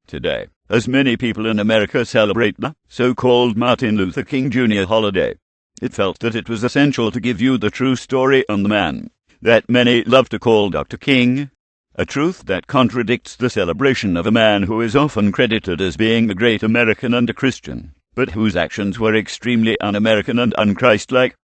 Today, as many people in America celebrate the so-called Martin Luther King Jr. holiday, it felt that it was essential to give you the true story on the man that many love to call Dr. King, a truth that contradicts the celebration of a man who is often credited as being a great American and a Christian, but whose actions were extremely un-American and un-Christ-like.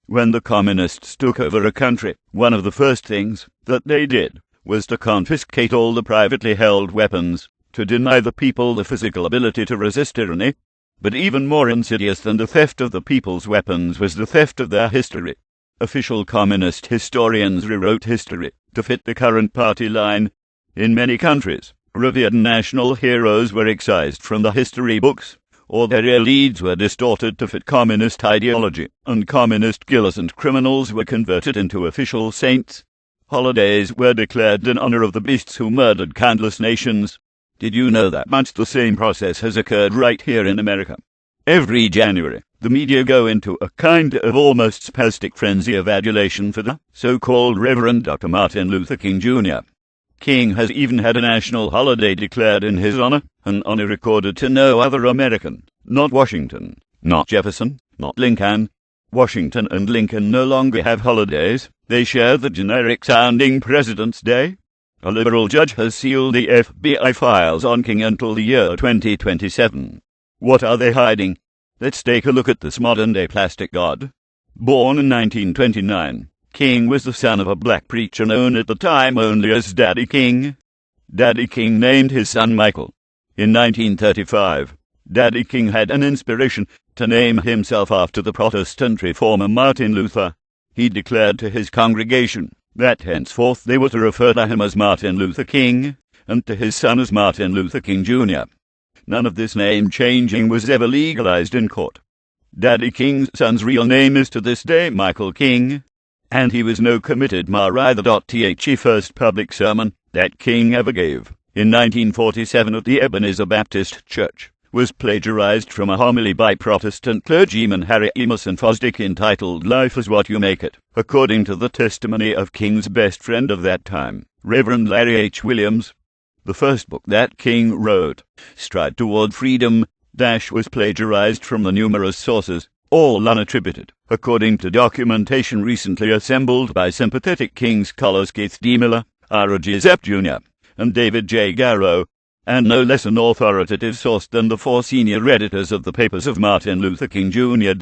When the communists took over a country, one of the first things that they did was to confiscate all the privately held weapons, to deny the people the physical ability to resist tyranny. But even more insidious than the theft of the people's weapons was the theft of their history. Official communist historians rewrote history to fit the current party line. In many countries, revered national heroes were excised from the history books, or their real leads were distorted to fit communist ideology, and communist killers and criminals were converted into official saints. Holidays were declared in honor of the beasts who murdered countless nations. Did you know that much the same process has occurred right here in America? Every January, the media go into a kind of almost spastic frenzy of adulation for the so-called Reverend Dr. Martin Luther King Jr. King has even had a national holiday declared in his honor, an honor recorded to no other American. Not Washington, not Jefferson, not Lincoln. Washington and Lincoln no longer have holidays. They share the generic-sounding President's Day. A liberal judge has sealed the FBI files on King until the year 2027. What are they hiding? Let's take a look at this modern-day plastic god. Born in 1929, King was the son of a black preacher known at the time only as Daddy King. Daddy King named his son Michael. In 1935, Daddy King had an inspiration to name himself after the Protestant reformer Martin Luther. He declared to his congregation that henceforth they were to refer to him as Martin Luther King, and to his son as Martin Luther King Jr. None of this name changing was ever legalized in court. Daddy King's son's real name is to this day Michael King, and he was no committed mar either. The first public sermon that King ever gave, in 1947 at the Ebenezer Baptist Church, was plagiarized from a homily by Protestant clergyman Harry Emerson Fosdick entitled "Life is What You Make It," according to the testimony of King's best friend of that time, Reverend Larry H. Williams. The first book that King wrote, Stride Toward Freedom, was plagiarized from the numerous sources, all unattributed, according to documentation recently assembled by sympathetic King scholars Keith D. Miller, Ira G. Zepp Jr., and David J. Garrow, and no less an authoritative source than the four senior editors of the Papers of Martin Luther King Jr.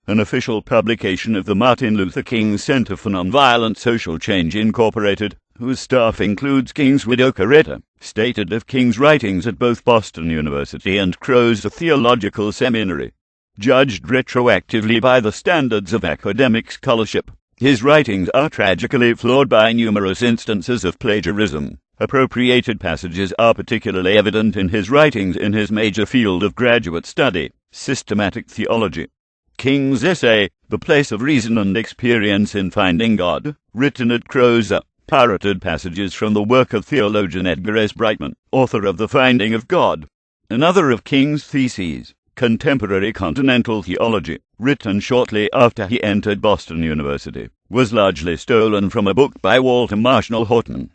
An official publication of the Martin Luther King Center for Nonviolent Social Change Incorporated, whose staff includes King's widow Coretta, stated of King's writings at both Boston University and Crow's Theological Seminary. Judged retroactively by the standards of academic scholarship, his writings are tragically flawed by numerous instances of plagiarism. Appropriated passages are particularly evident in his writings in his major field of graduate study, systematic theology. King's essay, The Place of Reason and Experience in Finding God, written at Crow's, pirated passages from the work of theologian Edgar S. Brightman, author of The Finding of God. Another of King's theses, Contemporary Continental Theology, written shortly after he entered Boston University, was largely stolen from a book by Walter Marshall Horton.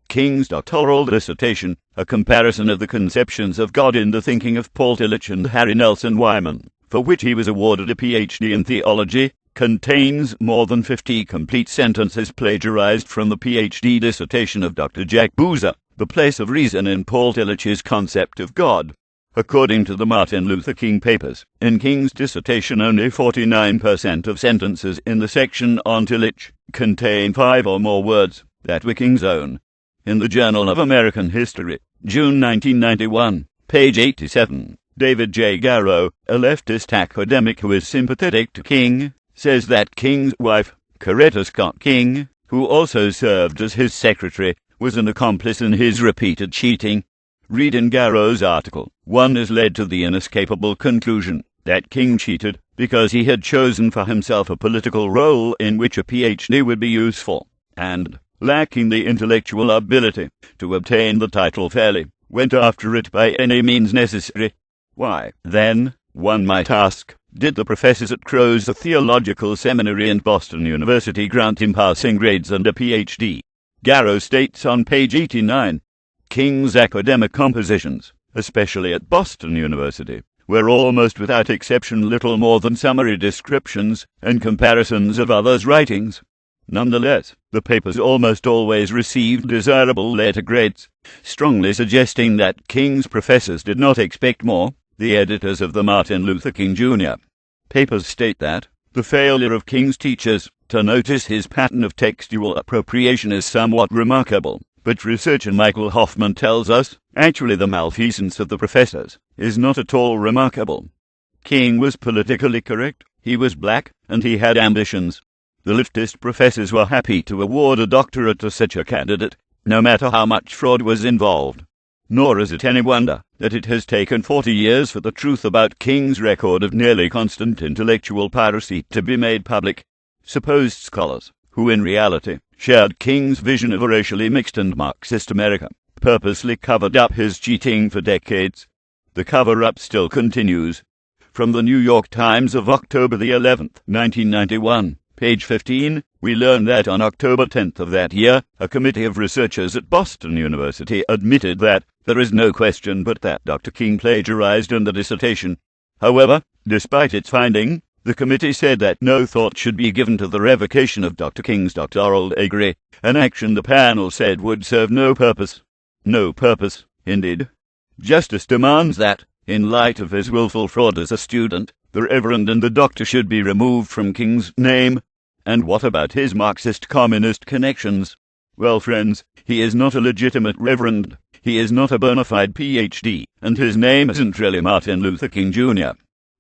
King's doctoral dissertation, A Comparison of the Conceptions of God in the Thinking of Paul Tillich and Harry Nelson Wyman, for which he was awarded a Ph.D. in theology, contains more than 50 complete sentences plagiarized from the Ph.D. dissertation of Dr. Jack Boozer, The Place of Reason in Paul Tillich's Concept of God. According to the Martin Luther King Papers, in King's dissertation only 49% of sentences in the section on Tillich contain 5 or more words that were King's own. In the Journal of American History, June 1991, page 87, David J. Garrow, a leftist academic who is sympathetic to King, says that King's wife, Coretta Scott King, who also served as his secretary, was an accomplice in his repeated cheating. Read in Garrow's article, one is led to the inescapable conclusion that King cheated because he had chosen for himself a political role in which a Ph.D. would be useful, and, lacking the intellectual ability to obtain the title fairly, went after it by any means necessary. Why, then, one might ask, did the professors at Crow's Theological Seminary and Boston University grant him passing grades and a Ph.D.? Garrow states on page 89, King's academic compositions, especially at Boston University, where almost without exception little more than summary descriptions and comparisons of others' writings. Nonetheless, the papers almost always received desirable letter grades, strongly suggesting that King's professors did not expect more, the editors of the Martin Luther King Jr. papers state that the failure of King's teachers to notice his pattern of textual appropriation is somewhat remarkable, but researcher Michael Hoffman tells us, actually the malfeasance of the professors is not at all remarkable. King was politically correct, he was black, and he had ambitions. The leftist professors were happy to award a doctorate to such a candidate, no matter how much fraud was involved. Nor is it any wonder that it has taken 40 years for the truth about King's record of nearly constant intellectual piracy to be made public. Supposed scholars, who in reality shared King's vision of a racially mixed and Marxist America, purposely covered up his cheating for decades. The cover-up still continues. From the New York Times of October the 11th, 1991, page 15, we learn that on October 10th of that year, a committee of researchers at Boston University admitted that there is no question but that Dr. King plagiarized in the dissertation. However, despite its finding, the committee said that no thought should be given to the revocation of Dr. King's doctoral degree, an action the panel said would serve no purpose. No purpose, indeed. Justice demands that, in light of his willful fraud as a student, the Reverend and the Doctor should be removed from King's name. And what about his Marxist-communist connections? Well, friends, he is not a legitimate Reverend. He is not a bona fide Ph.D., and his name isn't really Martin Luther King Jr.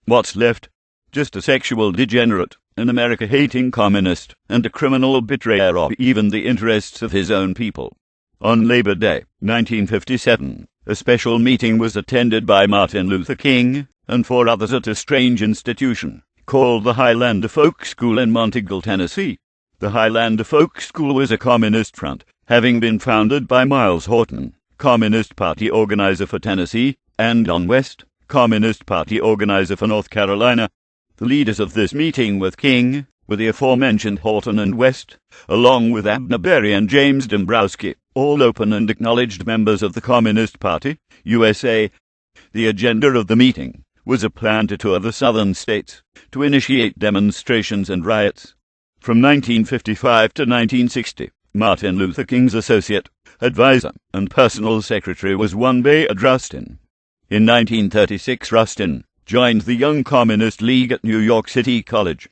What's left? Just a sexual degenerate, an America-hating communist, and a criminal betrayer of even the interests of his own people. On Labor Day, 1957, a special meeting was attended by Martin Luther King and 4 others at a strange institution called the Highlander Folk School in Monteagle, Tennessee. The Highlander Folk School was a communist front, having been founded by Miles Horton, Communist Party organizer for Tennessee, and Don West, Communist Party organizer for North Carolina. The leaders of this meeting with King were the aforementioned Horton and West, along with Abner Berry and James Dombrowski, all open and acknowledged members of the Communist Party, USA. The agenda of the meeting was a plan to tour the southern states, to initiate demonstrations and riots. From 1955 to 1960, Martin Luther King's associate, advisor, and personal secretary was one Bayard Rustin. In 1936, Rustin joined the Young Communist League at New York City College.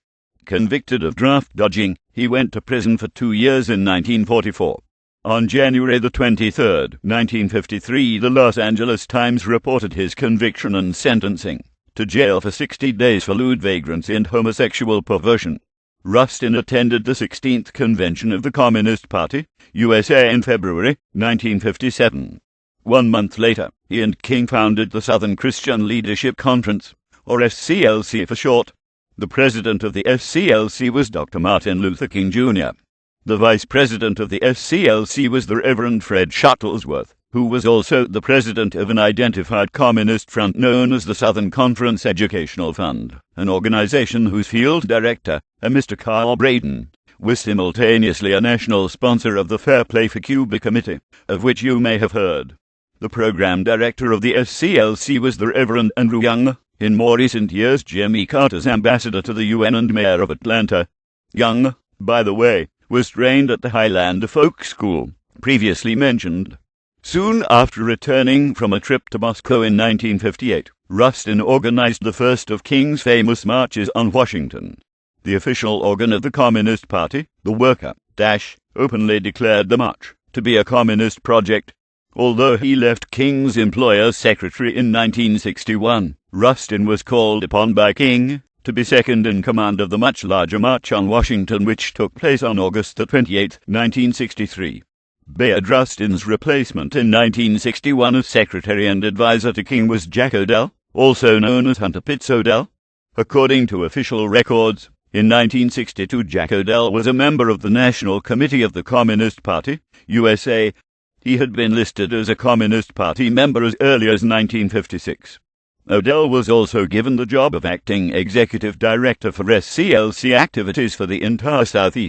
Convicted of draft dodging, he went to prison for 2 years in 1944. On January the 23rd, 1953, the Los Angeles Times reported his conviction and sentencing to jail for 60 days for lewd vagrancy and homosexual perversion. Rustin attended the 16th Convention of the Communist Party, USA in February 1957. 1 month later, he and King founded the Southern Christian Leadership Conference, or SCLC for short. The president of the SCLC was Dr. Martin Luther King Jr. The vice president of the SCLC was the Reverend Fred Shuttlesworth, who was also the president of an identified communist front known as the Southern Conference Educational Fund, an organization whose field director, a Mr. Carl Braden, was simultaneously a national sponsor of the Fair Play for Cuba Committee, of which you may have heard. The program director of the SCLC was the Reverend Andrew Young, in more recent years Jimmy Carter's ambassador to the UN and mayor of Atlanta. Young, by the way, was trained at the Highlander Folk School, previously mentioned. Soon after returning from a trip to Moscow in 1958, Rustin organized the first of King's famous marches on Washington. The official organ of the Communist Party, the Worker, openly declared the march to be a communist project. Although he left King's employer's secretary in 1961, Rustin was called upon by King to be second in command of the much larger March on Washington, which took place on August 28, 1963. Bayard Rustin's replacement in 1961 as secretary and advisor to King was Jack Odell, also known as Hunter Pitts Odell. According to official records, in 1962 Jack Odell was a member of the National Committee of the Communist Party, USA. He had been listed as a Communist Party member as early as 1956. Odell was also given the job of acting executive director for SCLC activities for the entire Southeast.